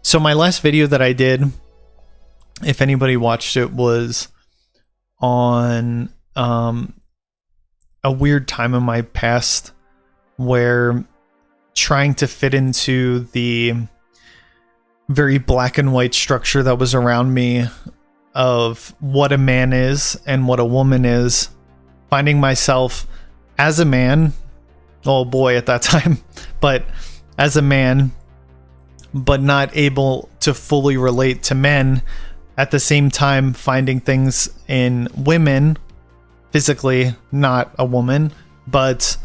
So my last video that I did, if anybody watched it, was on a weird time in my past where trying to fit into the very black and white structure that was around me of what a man is and what a woman is, finding myself as a man, oh boy at that time, but as a man, but not able to fully relate to men, at the same time finding things in women, physically not a woman, but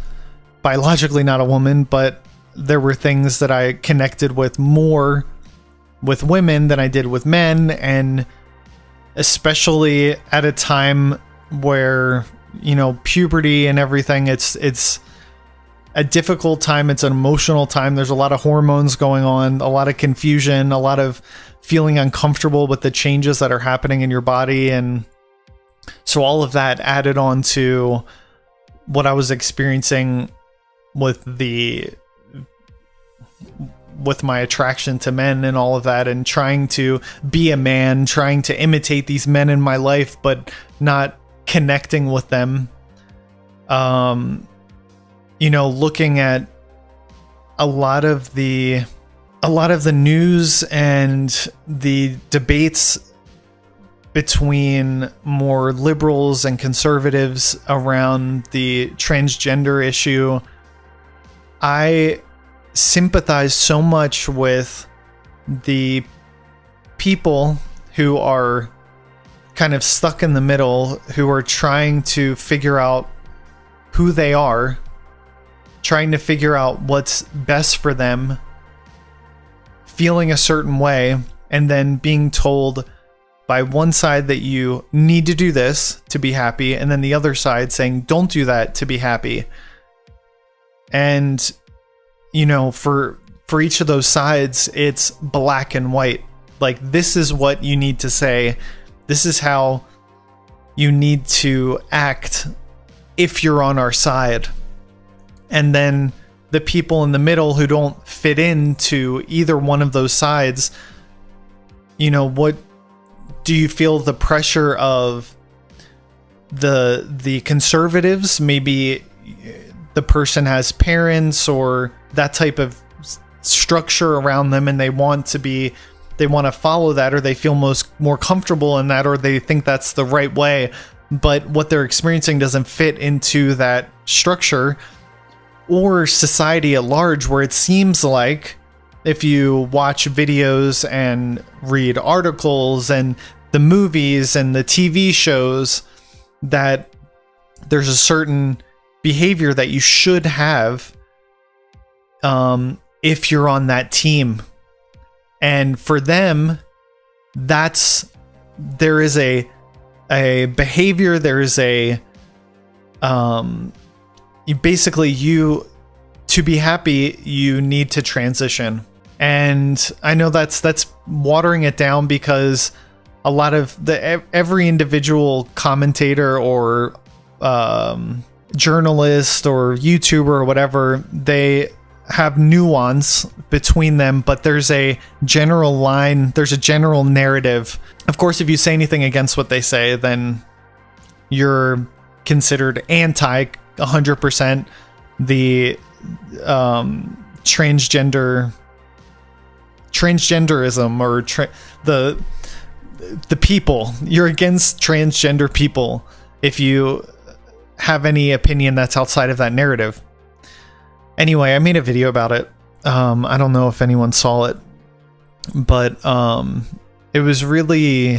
biologically not a woman, but there were things that I connected with more with women than I did with men, and especially at a time where, you know, puberty and everything, it's a difficult time, it's an emotional time, there's a lot of hormones going on, a lot of confusion, a lot of feeling uncomfortable with the changes that are happening in your body, and so all of that added on to what I was experiencing with my attraction to men and all of that, and trying to be a man, trying to imitate these men in my life, but not connecting with them. You know, looking at a lot of the news and the debates between more liberals and conservatives around the transgender issue, I sympathize so much with the people who are kind of stuck in the middle, who are trying to figure out who they are, trying to figure out what's best for them, feeling a certain way, and then being told by one side that you need to do this to be happy, and then the other side saying don't do that to be happy. And you know, for each of those sides, it's black and white. Like, this is what you need to say. This is how you need to act if you're on our side. And then the people in the middle who don't fit into either one of those sides, you know, what do you feel the pressure of the conservatives? Maybe the person has parents or that type of structure around them, and they want to follow that, or they feel more comfortable in that, or they think that's the right way, but what they're experiencing doesn't fit into that structure. Or society at large, where it seems like if you watch videos and read articles and the movies and the TV shows, that there's a certain behavior that you should have if you're on that team. And for them, there is a behavior, there is a to be happy, you need to transition. And I know that's watering it down, because a lot of every individual commentator or journalist or YouTuber or whatever, they have nuance between them, but there's a general line, there's a general narrative. Of course, if you say anything against what they say, then you're considered anti 100%. The transgenderism, or the people, you're against transgender people if you have any opinion that's outside of that narrative. Anyway, I made a video about it. I don't know if anyone saw it, but it was really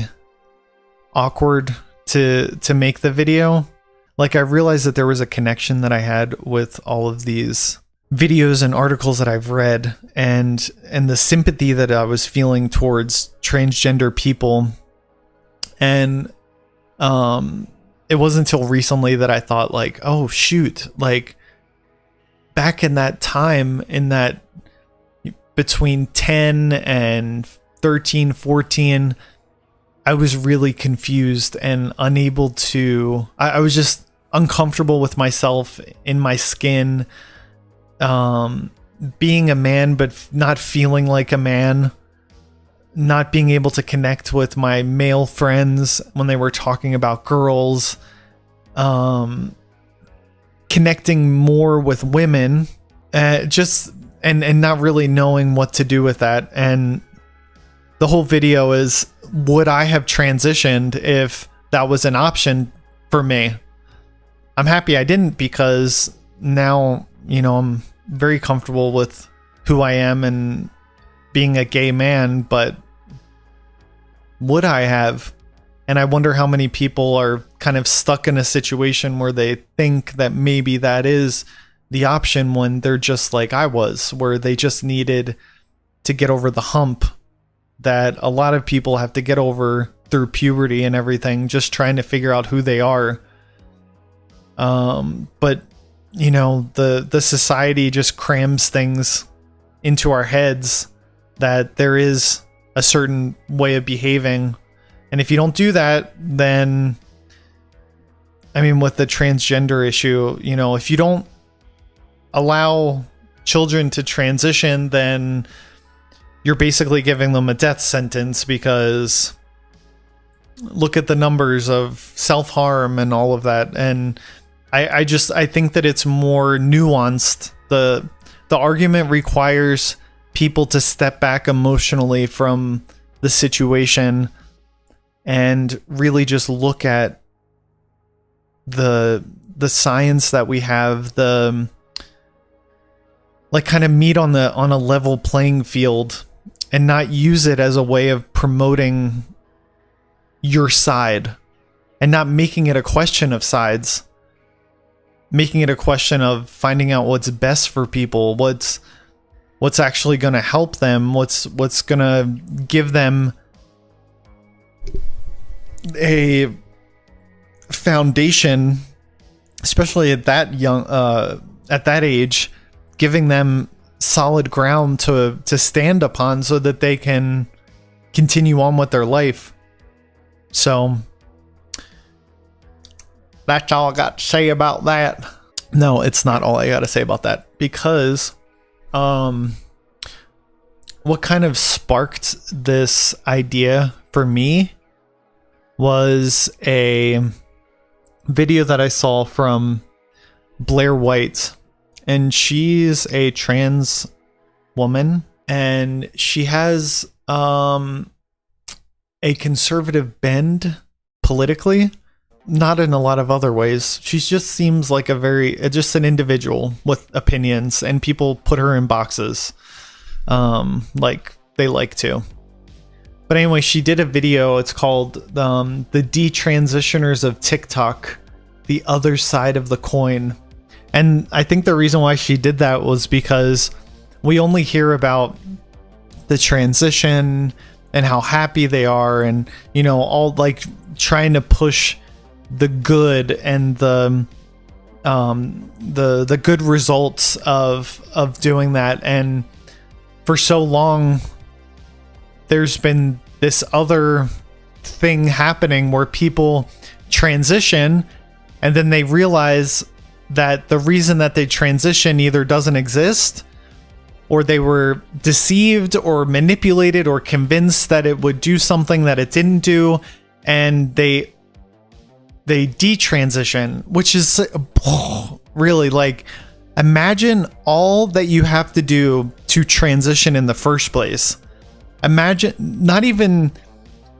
awkward to make the video. Like, I realized that there was a connection that I had with all of these videos and articles that I've read, and the sympathy that I was feeling towards transgender people. And it wasn't until recently that I thought, like, oh shoot, like back in that time, in that between 10 and 13, 14, I was really confused and unable to, I was just uncomfortable with myself, in my skin, being a man, but not feeling like a man. not being able to connect with my male friends when they were talking about girls, connecting more with women, and not really knowing what to do with that. And the whole video is, would I have transitioned if that was an option for me? I'm happy I didn't, because now, I'm very comfortable with who I am and being a gay man, but would I have? And I wonder how many people are kind of stuck in a situation where they think that maybe that is the option when they're just like I was, where they just needed to get over the hump that a lot of people have to get over through puberty and everything, just trying to figure out who they are. But the society just crams things into our heads that there is a certain way of behaving. And if you don't do that, then, with the transgender issue, if you don't allow children to transition, then you're basically giving them a death sentence, because look at the numbers of self-harm and all of that. And I think that it's more nuanced. The argument requires people to step back emotionally from the situation and really just look at the science that we have, kind of meet on a level playing field, and not use it as a way of promoting your side, and not making it a question of sides, making it a question of finding out what's best for people, what's actually going to help them, what's going to give them a foundation, especially at that age, giving them solid ground to stand upon so that they can continue on with their life. So that's all I got to say about that. No, it's not all I got to say about that, because what kind of sparked this idea for me was a video that I saw from Blaire White, and she's a trans woman, and she has a conservative bend politically, not in a lot of other ways. She just seems like just an individual with opinions, and people put her in boxes like they like to. But anyway, she did a video. It's called the Detransitioners of TikTok, the Other Side of the Coin. And I think the reason why she did that was because we only hear about the transition and how happy they are, and all like trying to push the good and the good results of doing that. And for so long, there's been this other thing happening where people transition, and then they realize that the reason that they transition either doesn't exist, or they were deceived or manipulated or convinced that it would do something that it didn't do, and they detransition, which is really, like, imagine all that you have to do to transition in the first place. Imagine, not even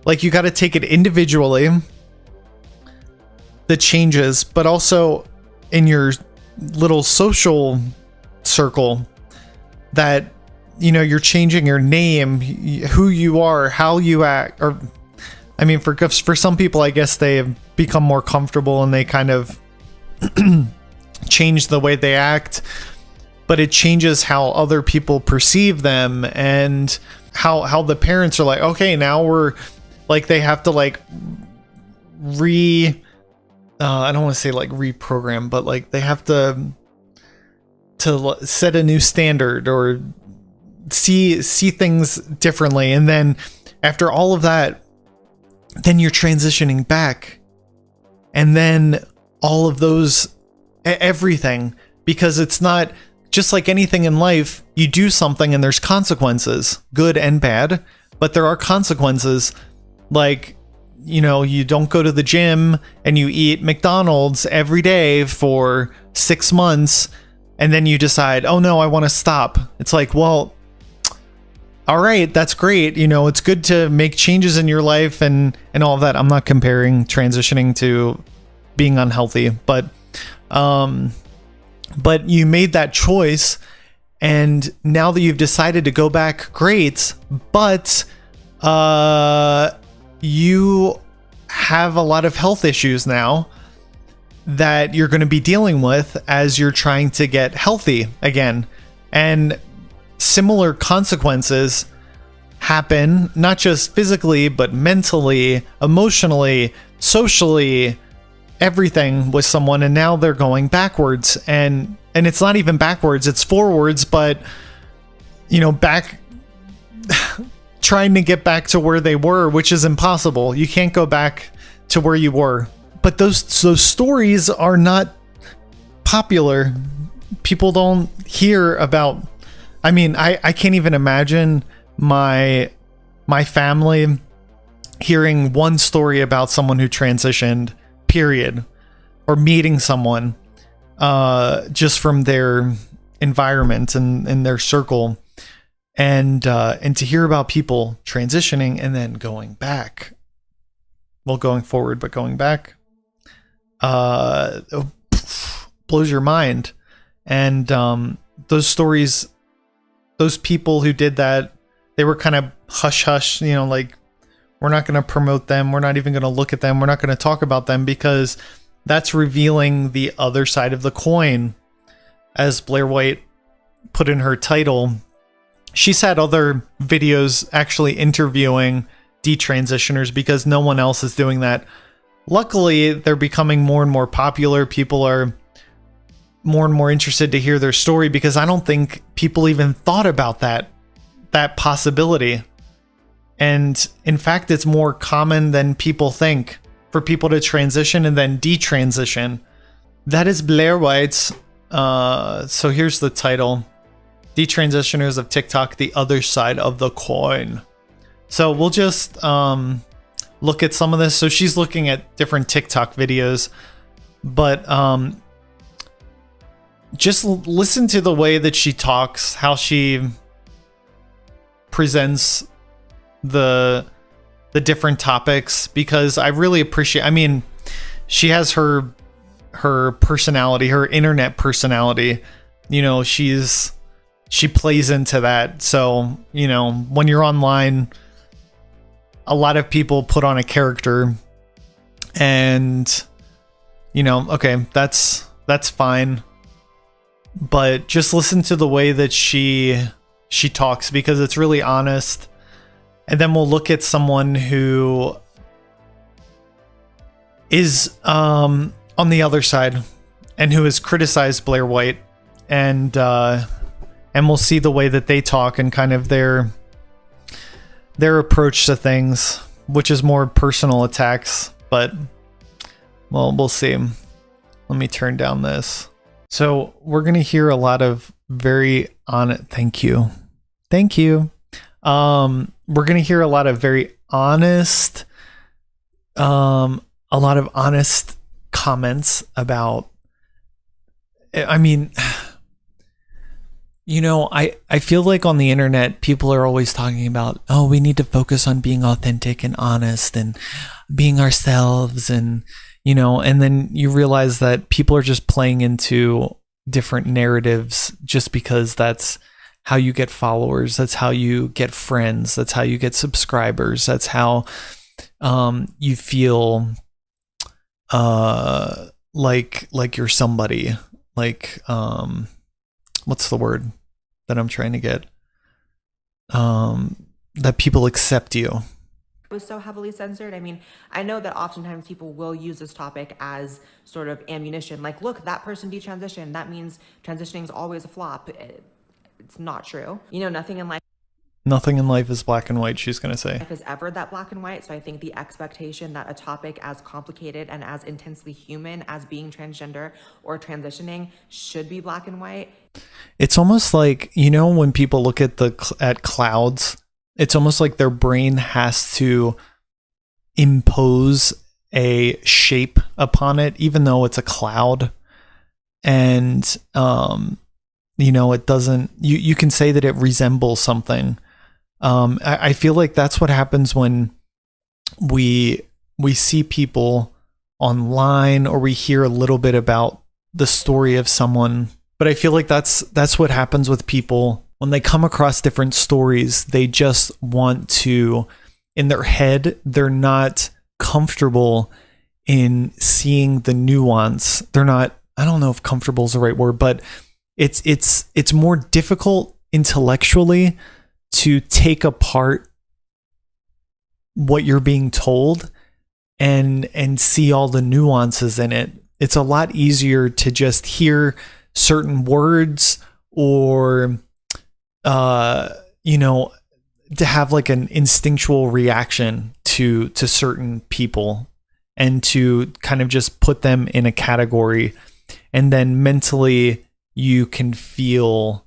like you got to take it individually, the changes, but also in your little social circle, that you're changing your name, who you are, how you act. Or for some people, I guess they have become more comfortable and they kind of change the way they act, but it changes how other people perceive them, and how the parents are like, okay, now we're like, they have to like I don't want to say like reprogram, but like they have to set a new standard or see things differently. And then after all of that, then you're transitioning back, and then all of those, everything, because it's not just like anything in life. You do something and there's consequences, good and bad. but there are consequences. Like, you know, you don't go to the gym and you eat McDonald's every day for 6 months, and then you decide, oh no, I want to stop. It's like, well, all right, that's great. You know, it's good to make changes in your life and all of that. I'm not comparing transitioning to being unhealthy, but you made that choice, and now that you've decided to go back, great. But you have a lot of health issues now that you're going to be dealing with as you're trying to get healthy again. And similar consequences happen, not just physically, but mentally, emotionally, socially, everything with someone. And now they're going backwards, and it's not even backwards, it's forwards, but you know, back trying to get back to where they were, which is impossible. You can't go back to where you were. But those stories are not popular. People don't hear about. I mean, I can't even imagine my family hearing one story about someone who transitioned, period, or meeting someone just from their environment and their circle, and to hear about people transitioning and then going back. Well, going forward, but going back blows your mind. And those stories, those people who did that, they were kind of hush hush, you know, like, we're not going to promote them, we're not even going to look at them, we're not going to talk about them, because that's revealing the other side of the coin. As Blaire White put in her title, she's had other videos actually interviewing detransitioners because no one else is doing that. Luckily, they're becoming more and more popular. People are more and more interested to hear their story, because I don't think people even thought about that possibility. And in fact, it's more common than people think for people to transition and then detransition. That is Blaire White's. So here's the title: Detransitioners of TikTok, the Other Side of the Coin. So we'll just look at some of this. So she's looking at different TikTok videos, but just listen to the way that she talks, how she presents the different topics, because I really appreciate, I mean, she has her personality, her internet personality, you know, she plays into that. So, you know, when you're online, a lot of people put on a character, and, you know, okay, that's fine. But just listen to the way that she talks, because it's really honest. And then we'll look at someone who is on the other side and who has criticized Blaire White, and we'll see the way that they talk and kind of their approach to things, which is more personal attacks. But, well, we'll see. Let me turn down this. So we're going to hear a lot of very thank you. We're going to hear a lot of very honest, a lot of honest comments about, I mean, you know, I feel like on the internet, people are always talking about, oh, we need to focus on being authentic and honest and being ourselves. And, you know, and then you realize that people are just playing into different narratives just because that's how you get followers. That's how you get friends. That's how you get subscribers. That's how you feel like you're somebody. Like, what's the word that I'm trying to get? That people accept you. Was so heavily censored. I mean, I know that oftentimes people will use this topic as sort of ammunition. Like, look, that person detransitioned. That means transitioning is always a flop. It's not true. You know, nothing in life is black and white, she's going to say. Life is ever that black and white. So I think the expectation that a topic as complicated and as intensely human as being transgender or transitioning should be black and white. It's almost like, you know, when people look at clouds it's almost like their brain has to impose a shape upon it, even though it's a cloud. And, it doesn't, you can say that it resembles something. I feel like that's what happens when we see people online, or we hear a little bit about the story of someone. But I feel like that's what happens with people when they come across different stories. They just want to, in their head, they're not comfortable in seeing the nuance. They're not, I don't know if comfortable is the right word, but it's more difficult intellectually to take apart what you're being told and see all the nuances in it. It's a lot easier to just hear certain words, or to have like an instinctual reaction to certain people, and to kind of just put them in a category, and then mentally you can feel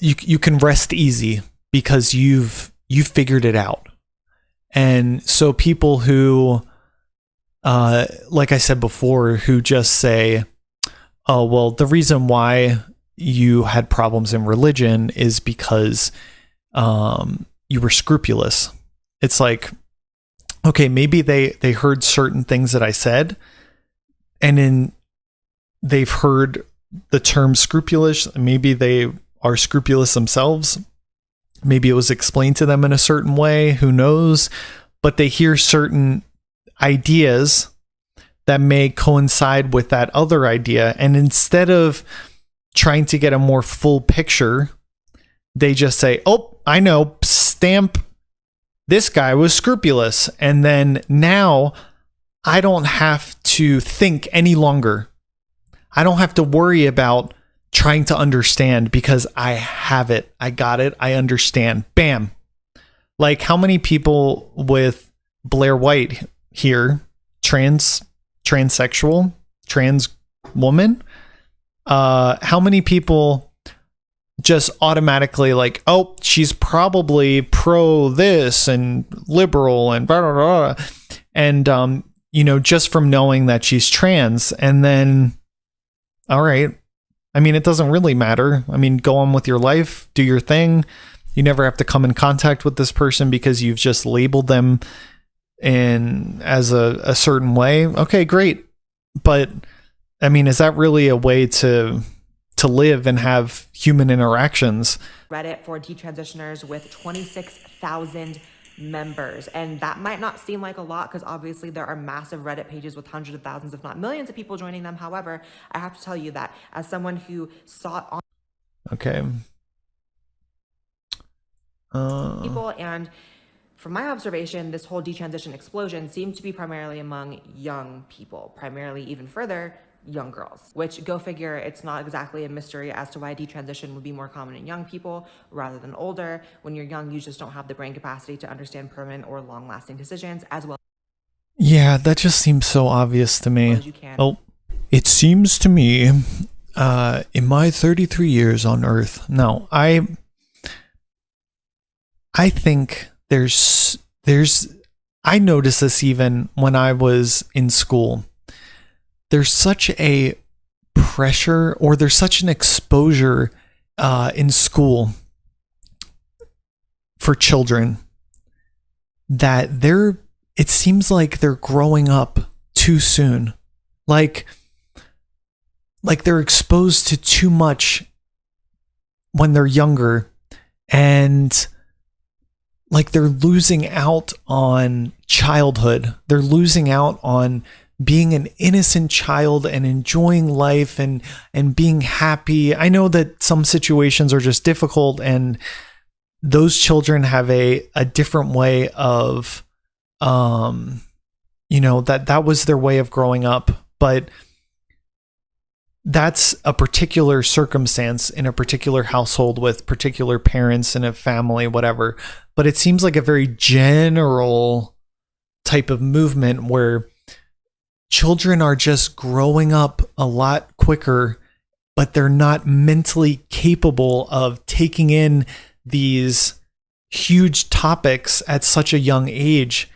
you can rest easy because you've figured it out. And so people who like I said before, who just say, oh, well, the reason why you had problems in religion is because you were scrupulous. It's like, okay, maybe they heard certain things that I said, and then they've heard the term scrupulous. Maybe they are scrupulous themselves. Maybe it was explained to them in a certain way. Who knows? But they hear certain ideas that may coincide with that other idea, and instead of trying to get a more full picture, they just say, oh, I know, stamp, this guy was scrupulous. And then now I don't have to think any longer. I don't have to worry about trying to understand, because I have it. I got it. I understand. Bam. Like, how many people with Blaire White here, transsexual, trans woman, how many people just automatically like, oh, she's probably pro this and liberal and blah, blah, blah. And, just from knowing that she's trans, and then, all right. I mean, it doesn't really matter. I mean, go on with your life, do your thing. You never have to come in contact with this person because you've just labeled them as a certain way. Okay, great. But I mean, is that really a way to live and have human interactions? Reddit for detransitioners with 26,000 members. And that might not seem like a lot, because obviously there are massive Reddit pages with hundreds of thousands, if not millions of people joining them. However, I have to tell you that as someone who sought on okay. people, and from my observation, this whole detransition explosion seems to be primarily among young people, primarily even further, young girls, which, go figure, it's not exactly a mystery as to why detransition would be more common in young people rather than older. When you're young, you just don't have the brain capacity to understand permanent or long-lasting decisions as well. Yeah, that just seems so obvious to me. Oh, it seems to me, in my 33 years on Earth, no, I think there's I noticed this even when I was in school. There's such a pressure, or there's such an exposure in school for children that it seems like they're growing up too soon. Like they're exposed to too much when they're younger, and like they're losing out on childhood. They're losing out on being an innocent child and enjoying life and being happy. I know that some situations are just difficult, and those children have a different way of, that was their way of growing up. But that's a particular circumstance in a particular household with particular parents in a family, whatever. But it seems like a very general type of movement where children are just growing up a lot quicker but they're not mentally capable of taking in these huge topics at such a young age.